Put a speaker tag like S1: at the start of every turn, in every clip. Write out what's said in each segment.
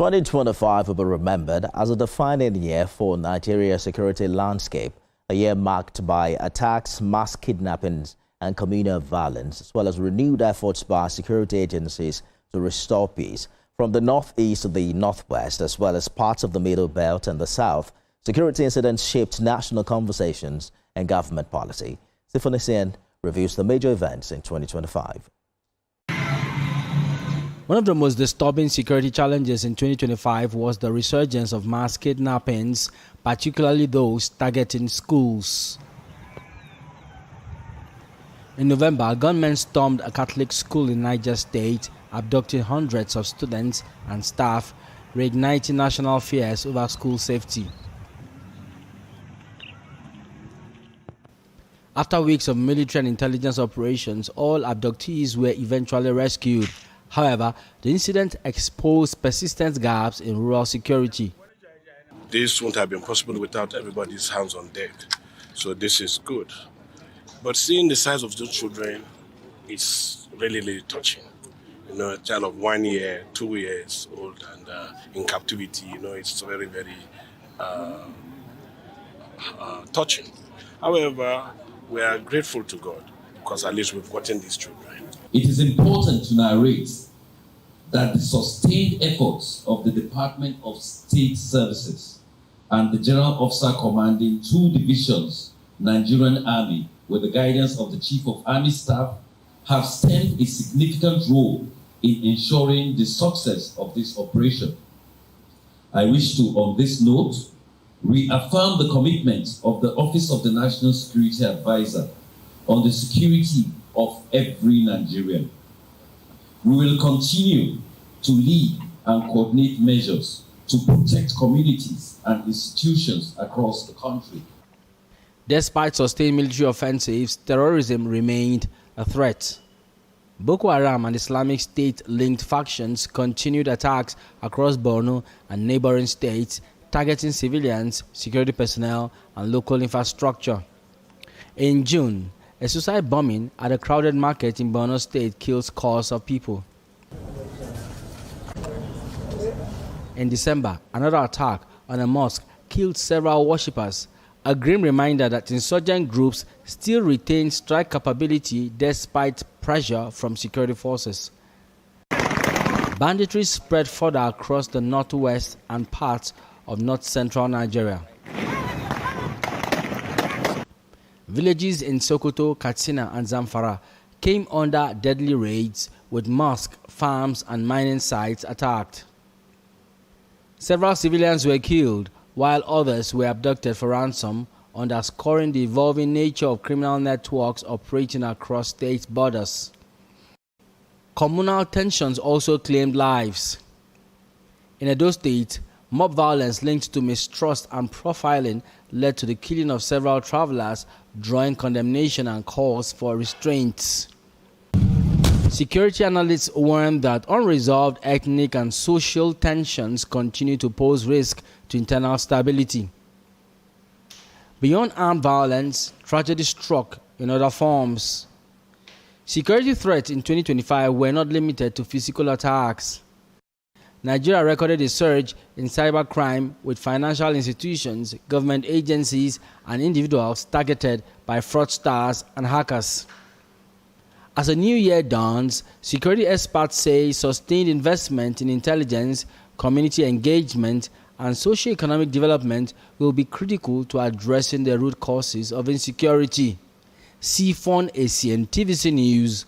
S1: 2025 will be remembered as a defining year for Nigeria's security landscape, a year marked by attacks, mass kidnappings, and communal violence, as well as renewed efforts by security agencies to restore peace. From the northeast to the northwest, as well as parts of the Middle Belt and the south, security incidents shaped national conversations and government policy. Stephanie Sien reviews the major events in 2025.
S2: One of the most disturbing security challenges in 2025 was the resurgence of mass kidnappings, particularly those targeting schools. In November, gunmen stormed a Catholic school in Niger State, abducting hundreds of students and staff, reigniting national fears over school safety. After weeks of military and intelligence operations, all abductees were eventually rescued. However, the incident exposed persistent gaps in rural security.
S3: This wouldn't have been possible without everybody's hands on deck, so this is good. But seeing the size of those children is really, really touching. You know, a child of 1 year, 2 years old and in captivity, you know, it's very, very touching. However, we are grateful to God because at least we've gotten these children.
S4: It is important to narrate that the sustained efforts of the Department of State Services and the General Officer commanding 2 divisions, Nigerian Army, with the guidance of the Chief of Army Staff, have played a significant role in ensuring the success of this operation. I wish to, on this note, reaffirm the commitment of the Office of the National Security Advisor on the security of every Nigerian. We will continue to lead and coordinate measures to protect communities and institutions across the country.
S2: Despite sustained military offensives, terrorism remained a threat. Boko Haram and Islamic State-linked factions continued attacks across Borno and neighboring states, targeting civilians, security personnel, and local infrastructure. In June, a suicide bombing at a crowded market in Borno State killed scores of people. In December, another attack on a mosque killed several worshippers, a grim reminder that insurgent groups still retain strike capability despite pressure from security forces. Banditry spread further across the northwest and parts of north-central Nigeria. Villages in Sokoto, Katsina, and Zamfara came under deadly raids, with mosques, farms, and mining sites attacked. Several civilians were killed, while others were abducted for ransom, underscoring the evolving nature of criminal networks operating across state borders. Communal tensions also claimed lives. In Edo State, mob violence linked to mistrust and profiling led to the killing of several travelers, drawing condemnation and calls for restraints. Security analysts warn that unresolved ethnic and social tensions continue to pose risk to internal stability. Beyond armed violence, tragedy struck in other forms. Security threats in 2025 were not limited to physical attacks. Nigeria recorded a surge in cybercrime, with financial institutions, government agencies, and individuals targeted by fraudsters and hackers. As a new year dawns, security experts say sustained investment in intelligence, community engagement, and socio-economic development will be critical to addressing the root causes of insecurity. Sifon Esien, TVC News,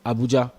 S2: Abuja.